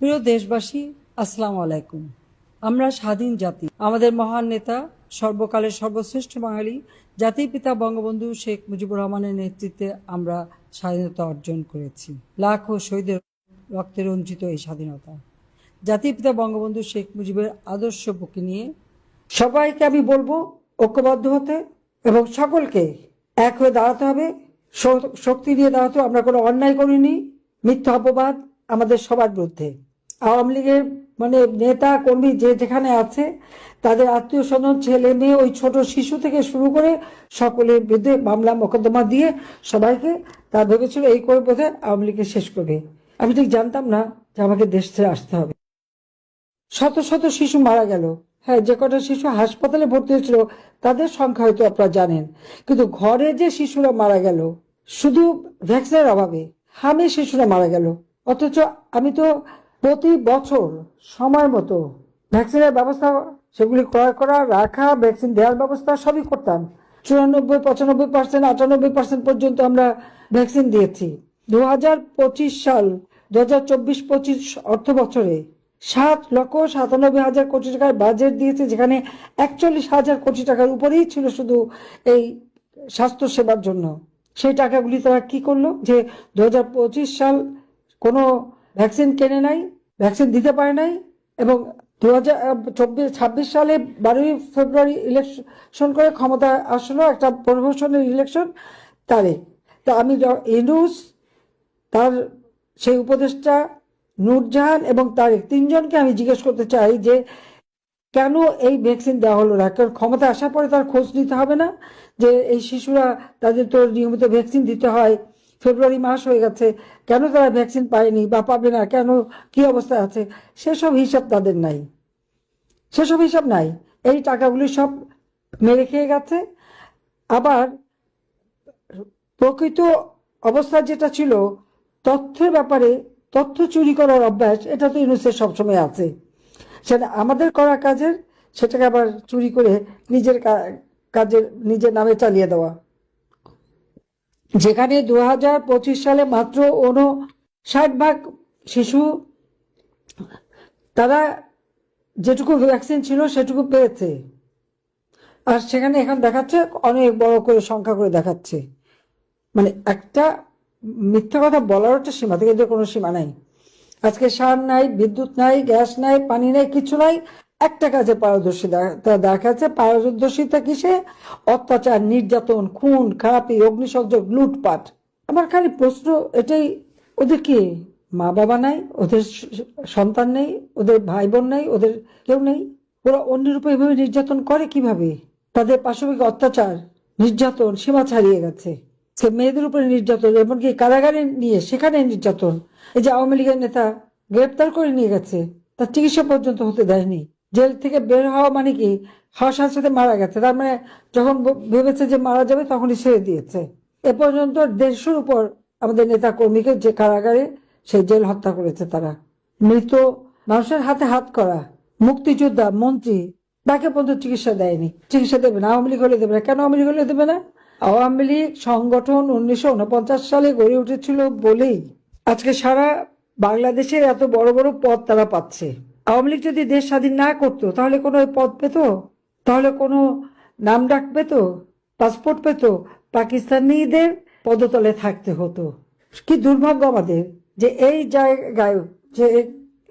প্রিয় দেশবাসী, আসসালামু আলাইকুম। আমরা স্বাধীন জাতি। আমাদের মহান নেতা, সর্বকালের সর্বশ্রেষ্ঠ বাঙালি জাতির পিতা বঙ্গবন্ধু শেখ মুজিবুর রহমানের নেতৃত্বে আমরা স্বাধীনতা অর্জন করেছি। লাখো শহীদের রক্তে রঞ্জিত এই স্বাধীনতা। জাতির পিতা বঙ্গবন্ধু শেখ মুজিবের আদর্শ বুকে নিয়ে সবাইকে আমি বলবো ঐক্যবদ্ধ হতে এবং সকলকে এক হয়ে দাঁড়াতে হবে, শক্তি নিয়ে দাঁড়াতে হবে। আমরা কোনো অন্যায় করিনি, মিথ্যা অপবাদ আমাদের সবার বিরুদ্ধে। আওয়ামী লীগের নেতা কর্মী যে যেখানে আছে তাদের আত্মীয় স্বজন, ছেলে মেয়ে, ওই ছোট শিশু থেকে শুরু করে সকলের বিরুদ্ধে মামলা মোকদ্দমা দিয়ে সবাইকে তা ভেবেছিল এই করে বোধহয় আওয়ামী লীগকে শেষ করবে। আমি ঠিক জানতাম না যে আমাকে দেশ ছেড়ে আসতে হবে। শত শত শিশু মারা গেল। হ্যাঁ, যে কটা শিশু হাসপাতালে ভর্তি হয়েছিল তাদের সংখ্যা হয়তো আপনারা জানেন, কিন্তু ঘরে যে শিশুরা মারা গেল শুধু ভ্যাকসিনের অভাবে, হামে শিশুরা মারা গেল। অথচ আমি তো প্রতি বছর সময় মতো ভ্যাকসিনের ব্যবস্থা, সেগুলি ক্রয় করা, রাখা, ভ্যাকসিন দেওয়ার ব্যবস্থা সবই করতাম। 94, 95%, 98% পর্যন্ত আমরা ভ্যাকসিন দিয়েছি। 2025 সাল 2024-25 অর্থ বছরে 7,97,000 কোটি টাকার বাজেট দিয়েছে, যেখানে 41,000 কোটি টাকার উপরেই ছিল শুধু এই স্বাস্থ্য সেবার জন্য। সেই টাকাগুলি তারা কি করলো যে 2025 সাল কোনো ভ্যাকসিন কেনে নাই, ভ্যাকসিন দিতে পারে নাই, এবং 2026 সালে 12ই ফেব্রুয়ারি ইলেকশন করে ক্ষমতা আসলো, একটা প্রহসনের ইলেকশন তারিখ। তা আমি ইউনূস, তার সেই উপদেষ্টা নূরজাহান এবং তারেক, তিনজনকে আমি জিজ্ঞেস করতে চাই যে কেন এই ভ্যাকসিন দেওয়া হলো না। কারণ ক্ষমতা আসার পরে তার খোঁজ নিতে হবে না যে এই শিশুরা, তাদের তো নিয়মিত ভ্যাকসিন দিতে হয়, ফেব্রুয়ারি মাস হয়ে গেছে, কেন তারা ভ্যাকসিন পায়নি বা পাবে না, কেন, কি অবস্থায় আছে, সেসব হিসাব তাদের নাই, সেসব হিসাব নাই। এই টাকাগুলি সব মেরে খেয়ে গেছে। আবার প্রকৃত অবস্থা যেটা ছিল, তথ্যের ব্যাপারে তথ্য চুরি করার অভ্যাস, এটা তো ইউনূসের সবসময় আছে। সেটা আমাদের করা কাজের, সেটাকে আবার চুরি করে নিজের কাজের নিজের নামে চালিয়ে দেওয়া। যেখানে 2025 সালে মাত্র 59% শিশু তারা যেটুকু ভ্যাকসিন ছিল সেটুকু পেয়েছে, আর সেখানে এখন দেখাচ্ছে অনেক বড় করে সংখ্যা করে দেখাচ্ছে। একটা মিথ্যা কথা বলার একটা সীমা থেকে কোনো সীমা নাই। আজকে সার নাই, বিদ্যুৎ নাই, গ্যাস নাই, পানি নাই, কিছু নাই, একটা কাজে পারদর্শিতা দেখাচ্ছে। পারদর্শিতা কিসে? অত্যাচার, নির্যাতন, খুন খারাপি, অগ্নিসংযোগ, লুটপাট। আমার খালি প্রশ্ন এটাই, ওদের কি মা বাবা নাই? ওদের সন্তান নেই? ওদের ভাই বোন নেই? ওদের কেউ নেই? ওরা অন্যের উপর এভাবে নির্যাতন করে কিভাবে? তাদের পাশবিক অত্যাচার, নির্যাতন সীমা ছাড়িয়ে গেছে। মেয়েদের উপরে নির্যাতন, এমনকি কারাগারে নিয়ে সেখানে নির্যাতন। এই যে আওয়ামী লীগের নেতা গ্রেপ্তার করে নিয়ে গেছে, তার চিকিৎসা পর্যন্ত হতে দেয়নি। জেল থেকে বের হওয়া মানে কি, হওয়ার সাথে সাথে মারা গেছে। তার মানে যখন ভেবেছে যে মারা যাবে তখনই ছেড়ে দিয়েছে। এ পর্যন্ত 150-র উপর আমাদের নেতা কর্মীকে যে কারাগারে সেই জেল হত্যা করেছে তারা। মৃত মানুষের হাতে হাত করা মুক্তিযোদ্ধা, মন্ত্রী, তাকে পর্যন্ত চিকিৎসা দেয়নি। চিকিৎসা দেবে না, আওয়ামী লীগ হলে দেবে না। কেন আওয়ামী লীগ হলে দেবে না? আওয়ামী লীগ সংগঠন 1949 সালে গড়ে উঠেছিল বলেই আজকে সারা বাংলাদেশের এত বড় বড় পদ তারা পাচ্ছে। আওয়ামী লীগ যদি দেশ স্বাধীন না করতো তাহলে কোনো পদ পেত? তাহলে কোনো নাম ডাক পেত? পাসপোর্ট পেত? পাকিস্তানিদের পদতলে থাকতে হতো। কি দুর্ভাগ্য আমাদের যে এই জায়গায়, যে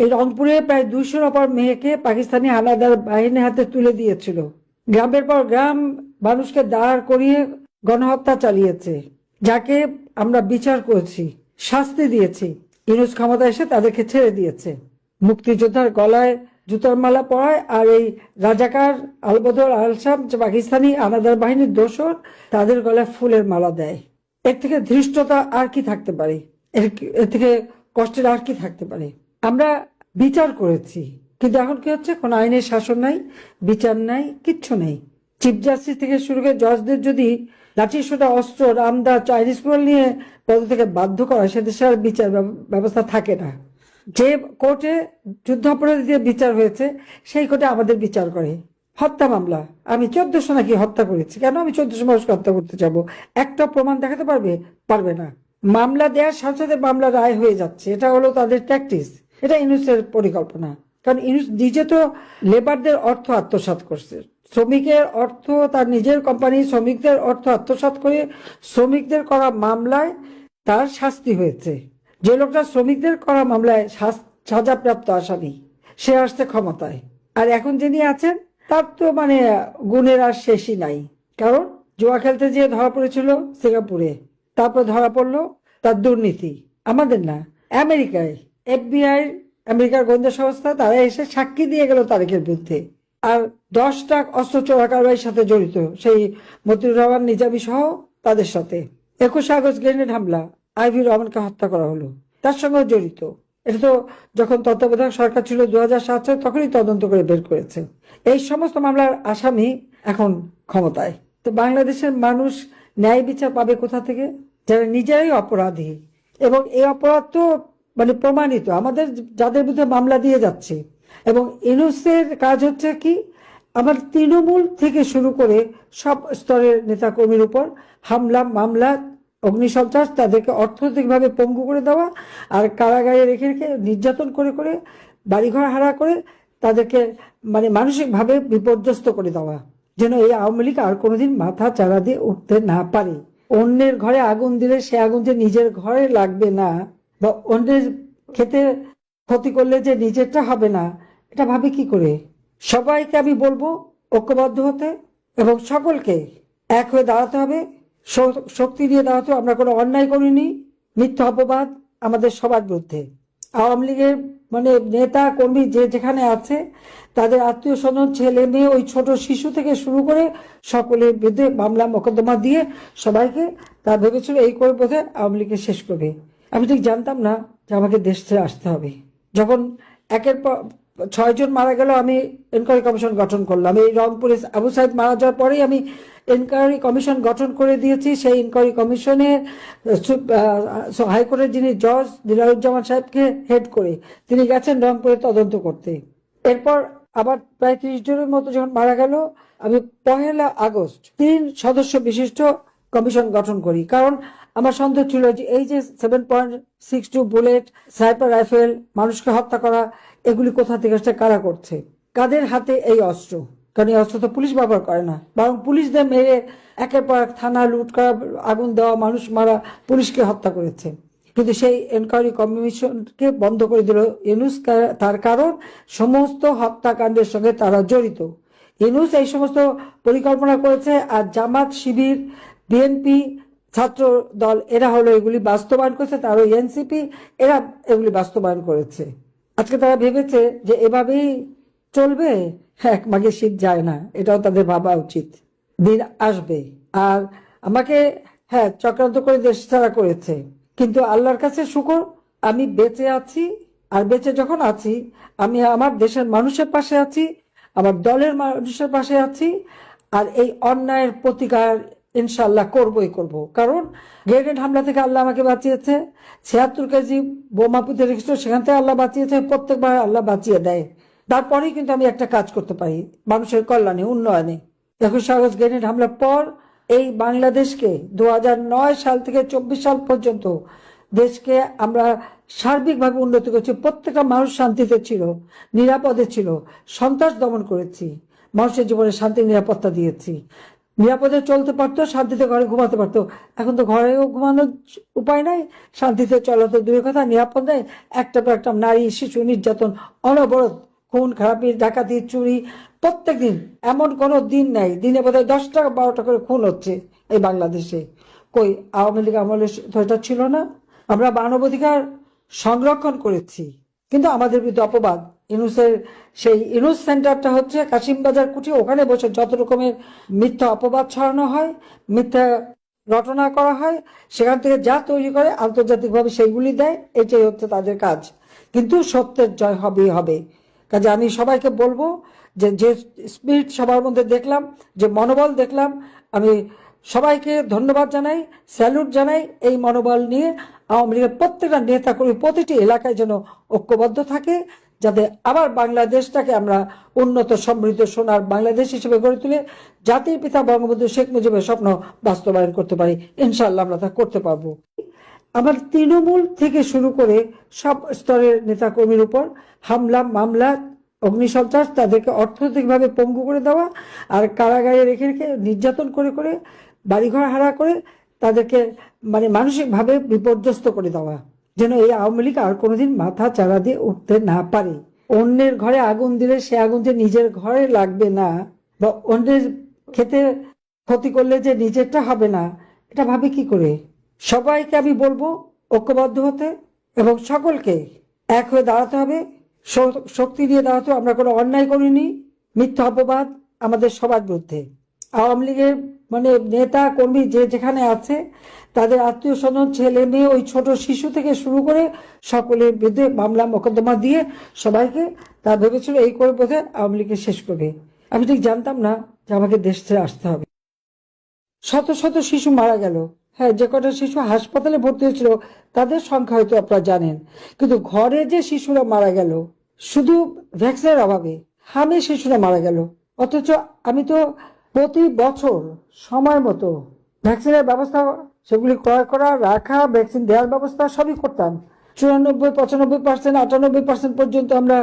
এই রংপুরে প্রায় 200 অপর মেয়েকে পাকিস্তানি হানাদার বাহিনীর হাতে তুলে দিয়েছিল। গ্রামের পর গ্রাম মানুষকে দাঁড় করিয়ে গণহত্যা চালিয়েছে, যাকে আমরা বিচার করেছি, শাস্তি দিয়েছি। ইউনূস ক্ষমতা এসে তাদেরকে ছেড়ে দিয়েছে। মুক্তিযোদ্ধার গলায় জুতার মালা পরায়, আর এই রাজাকার আলবদর আলসাম, পাকিস্তানি আনাদার বাহিনীর দোসর, তাদের গলায় ফুলের মালা দেয়। এর থেকে ধৃষ্টতা আর কি থাকতে পারে? এর থেকে কষ্টের আর কি থাকতে পারে? আমরা বিচার করেছি, কিন্তু এখন কি হচ্ছে? কোনো আইনের শাসন নাই, বিচার নাই, কিচ্ছু নেই। চিফ জাস্টিস থেকে শুরু করে জজদের যদি লাঠি সোটা, অস্ত্র, রামদা, চাইনিজ পোল নিয়ে পদ থেকে বাধ্য করা, সে দেশে আর বিচার ব্যবস্থা থাকে না। যে কোর্টে যুদ্ধাপরাধী দিয়ে বিচার হয়েছে সেই কোর্টে আমাদের বিচার করে। হত্যা মামলা, আমি 1400 নাকি হত্যা করেছি, কেন আমি 1400 মানুষকে হত্যা করতে যাবো? একটা প্রমাণ দেখাতে পারবে? পারবে না। মামলা দেওয়ার সাথে সাথে মামলা রায় হয়ে যাচ্ছে, এটা হলো তাদের প্র্যাকটিস। এটা ইউনূসের পরিকল্পনা। কারণ ইউনূস নিজে তো লেবারদের অর্থ আত্মসাৎ করছে, শ্রমিকের অর্থ, তার নিজের কোম্পানি শ্রমিকদের অর্থ আত্মসাৎ করে শ্রমিকদের করা মামলায় তার শাস্তি হয়েছে। যে লোকটা শ্রমিকদের করা মামলায় সাজাপ্রাপ্ত আসামি, সে আসছে ক্ষমতায়। আর এখন যিনি আছেন তার তো মানে গুণের আর শেষই নাই। কারণ জুয়া খেলতে যেয়ে ধরা পড়েছিল সিঙ্গাপুরে, তারপর ধরা পড়লো তার দুর্নীতি। আমাদের না, আমেরিকায় FBI, আমেরিকার গোয়েন্দা সংস্থা, তারা এসে সাক্ষী দিয়ে গেল তারেকের বিরুদ্ধে। আর 10টা অস্ত্র চোরাকারবারির সাথে জড়িত সেই মতিউর রহমান নিজামী সহ তাদের সাথে। 21 আগস্ট গ্রেনেড হামলা, আইভি রহমানকে হত্যা করা হলো, তার সঙ্গে জড়িত। এটা তো যখন তত্ত্বাবধায়ক সরকার ছিল 2007 সালে, তখনই তদন্ত করে বের করেছে। এই সমস্ত মামলার আসামি এখন ক্ষমতায়। তো বাংলাদেশের মানুষ ন্যায় বিচার পাবে কোথা থেকে? যারা নিজেরাই অপরাধী। এবং এই অপরাধ তো মানে প্রমাণিত, আমাদের যাদের বিরুদ্ধে মামলা দিয়ে যাচ্ছে। এবং ইউনূসের কাজ হচ্ছে কি, আমার তৃণমূল থেকে শুরু করে সব স্তরের নেতাকর্মীর উপর হামলা, মামলা, অগ্নিসন্ত্রাস, তাদেরকে অর্থনৈতিকভাবে পঙ্গু করে দেওয়া, আর কারাগারে রেখে রেখে নির্যাতন করে করে, বাড়িঘর হারা করে তাদেরকে মানে মানসিকভাবে বিপর্যস্ত করে দেওয়া, যেন এই আওয়ামী লীগ আর কোনোদিন মাথা চারা দিয়ে উঠতে না পারে। অন্যের ঘরে আগুন দিলে সে আগুন যে নিজের ঘরে লাগবে না, বা অন্যের খেতে ক্ষতি করলে যে নিজেরটা হবে না, এটা ভাবে কি করে? সবাইকে আমি বলবো ঐক্যবদ্ধ হতে এবং সকলকে এক হয়ে দাঁড়াতে হবে, শক্তি দিয়ে দাঁড়াতে হবে। আমরা কোনো অন্যায় করিনি, মিথ্যা অপবাদ আমাদের সবার বিরুদ্ধে। আওয়ামী লীগের মানে নেতা কর্মী যে যেখানে আছে, তাদের আত্মীয় স্বজন, ছেলে মেয়ে, ওই ছোট শিশু থেকে শুরু করে সকলের বিরুদ্ধে মামলা মোকদ্দমা দিয়ে সবাইকে, তার ভেবেছিল এই করে বোধহয় আওয়ামী লীগকে শেষ করবে। আমি ঠিক জানতাম না যে আমাকে দেশ ছেড়ে আসতে হবে। যখন একের পর 6 জন মারা গেল, আমি এনকোয়ারি কমিশন গঠন করলাম। এই রংপুরে আবু সাইদ মারা যাওয়ার পরেই আমি এনকোয়ারি কমিশন গঠন করে দিয়েছি। সেই এনকোয়ারি কমিশনে হাইকোর্টের যিনি জজ দিলারুজ্জামান সাহেবকে হেড করে তিনি গেছেন রংপুরে তদন্ত করতে। এরপর আবার প্রায় 30 জনের মতো যখন মারা গেল, আমি 1 আগস্ট 3 সদস্য বিশিষ্ট কমিশন গঠন করি। কারণ আমার সন্দেহ ছিল যে এই যে 7.62 বুলেট, স্নাইপার রাইফেল, মানুষকে হত্যা করা, এগুলি কোথা থেকে আসছে, কারা করছে, কাদের হাতে এই অস্ত্র? কারণ এই অস্ত্র তো পুলিশ ব্যবহার করে না, বরং পুলিশদের মেরে একের পর এক থানা লুট করা, আগুন দেওয়া, মানুষ মারা, পুলিশকে হত্যা করেছে। কিন্তু সেই এনকোয়ারি কমিশনকে বন্ধ করে দিল ইউনূস। তার কারণ সমস্ত হত্যাকাণ্ডের সঙ্গে তারা জড়িত। ইউনূস এই সমস্ত পরিকল্পনা করেছে, আর জামাত, শিবির, বিএনপি, ছাত্র দল, এরা হলো এগুলি বাস্তবায়ন করেছে। তারও এনসিপি, এরা এগুলি বাস্তবায়ন করেছে। আজকে তারা ভেবেছে যে এভাবেই চলবে। এক মাঘে শীত যায় না, এটাও তাদের ভাবা উচিত। দিন আসবে। আর আমাকে চক্রান্ত করে দেশ ছাড়া করেছে, কিন্তু আল্লাহর কাছে শুকর, আমি বেঁচে আছি। আর বেঁচে যখন আছি, আমি আমার দেশের মানুষের পাশে আছি, আমার দলের মানুষের পাশে আছি। আর এই অন্যায়ের প্রতিকার ইনশাল্লাহ করবই করব। কারণ গ্রেনেড হামলা থেকে আল্লাহ আমাকে বাঁচিয়েছে, 76 কেজি বোমা পুঁতে রেখেছিল, সেখান থেকে আল্লাহ বাঁচিয়েছে, প্রত্যেকবার আল্লাহ বাঁচিয়ে দেয়। তারপরেই কিন্তু আমি একটা কাজ করতে পারি মানুষের কল্যাণে, উন্নয়নে। 21 আগস্ট গ্রেনেড হামলার পর এই বাংলাদেশকে 2009 সাল থেকে 24 সাল পর্যন্ত দেশকে আমরা সার্বিকভাবে উন্নতি করেছি। প্রত্যেকটা মানুষ শান্তিতে ছিল, নিরাপদে ছিল, সন্ত্রাস দমন করেছি, মানুষের জীবনে শান্তি নিরাপত্তা দিয়েছি, নিরাপদে চলতে পারতো, শান্তিতে ঘরে ঘুমাতে পারতো। এখন তো ঘরেও ঘুমানোর উপায় নাই, শান্তিতে চলা তো দূরের কথা, নিরাপদ নেই। একটা পর একটা নারী শিশু নির্যাতন, অনবরত খুন খারাপি, ডাকাতি, চুরি, প্রত্যেক দিন। এমন কোনো দিন নাই দিনে বোধহয় 10টা 12টা করে খুন হচ্ছে এই বাংলাদেশে। কই আওয়ামী লীগ আমলে তো এটা ছিল না। আমরা মানবাধিকার সংরক্ষণ করেছি, কিন্তু আমাদের বিরুদ্ধে অপবাদ। ইউনূসের সেই ইউনূস সেন্টারটা হচ্ছে কাশিমবাজার কুঠি, ওখানে বসে যত রকমের মিথ্যা অপবাদ ছড়ানো হয়, মিথ্যা রটনা করা হয়, সেখান থেকে যা তৈরি করে আন্তর্জাতিকভাবে সেইগুলি দেয়। এটাই হচ্ছে তাদের কাজ। কিন্তু সত্যের জয় হবেই হবে। কাজে আমি সবাইকে বলবো যে যে স্পিরিট সবার মধ্যে দেখলাম, যে মনোবল দেখলাম, আমি সবাইকে ধন্যবাদ জানাই, স্যালুট জানাই। এই মনোবল নিয়ে আওয়ামী লীগের প্রত্যেকটা নেতা কর্মী প্রতিটি এলাকায় যেন ঐক্যবদ্ধ থাকে, যাতে আবার বাংলাদেশটাকে আমরা উন্নত, সমৃদ্ধ, সোনার বাংলাদেশ হিসেবে গড়ে তুলে জাতির পিতা বঙ্গবন্ধু শেখ মুজিবের স্বপ্ন বাস্তবায়ন করতে পারি। ইনশাআল্লাহ আমরা তা করতে পারবো। আবার তৃণমূল থেকে শুরু করে সব স্তরের নেতাকর্মীর উপর হামলা, মামলা, অগ্নিসন্ত্রাস, তাদেরকে অর্থনৈতিকভাবে পঙ্গু করে দেওয়া, আর কারাগারে রেখে রেখে নির্যাতন করে করে, বাড়িঘর হারা করে তাদেরকে মানে মানসিকভাবে বিপর্যস্ত করে দেওয়া, যেন এই আওয়ামী লীগ আর কোনোদিন মাথা চাড়া দিয়ে উঠতে না পারে। অন্যের ঘরে আগুন দিলে সে আগুন যে নিজের ঘরে লাগবে না, বা অন্যের খেতে ক্ষতি করলে যে নিজেরটা হবে না, এটা ভাবে কি করে? সবাইকে আমি বলবো ঐক্যবদ্ধ হতে এবং সকলকে এক হয়ে দাঁড়াতে হবে, শক্তি দিয়ে দাঁড়াতে হবে। আমরা কোনো অন্যায় করিনি, মিথ্যা অপবাদ আমাদের সবার বিরুদ্ধে। আওয়ামী লীগের মানে নেতা কর্মী যে যেখানে আছে, তাদের আত্মীয় স্বজন, ছেলে মেয়ে, ওই ছোট শিশু থেকে শুরু করে সকলের বিরুদ্ধে মামলা মোকদ্দমা দিয়ে সবাইকে, তা ভেবেছিল এই করে বোধহয় আওয়ামী লীগকে শেষ করবে। আমি ঠিক জানতাম না যে আমাকে দেশ ছেড়ে আসতে হবে। শত শত শিশু মারা গেল। হ্যাঁ, যে কটা শিশু হাসপাতালে ভর্তি হয়েছিল তাদের সংখ্যা হয়তো আপনারা জানেন, কিন্তু ঘরে যে শিশুরা মারা গেল শুধু ভ্যাকসিনের অভাবে, হামে শিশুরা মারা গেল। অথচ আমি তো প্রতি বছর সময় মতো ভ্যাকসিনের ব্যবস্থা, সেগুলি ক্রয় করা, রাখা, ভ্যাকসিন দেওয়ার ব্যবস্থা সবই করতাম। 94, 95%, 98% পর্যন্ত আমরা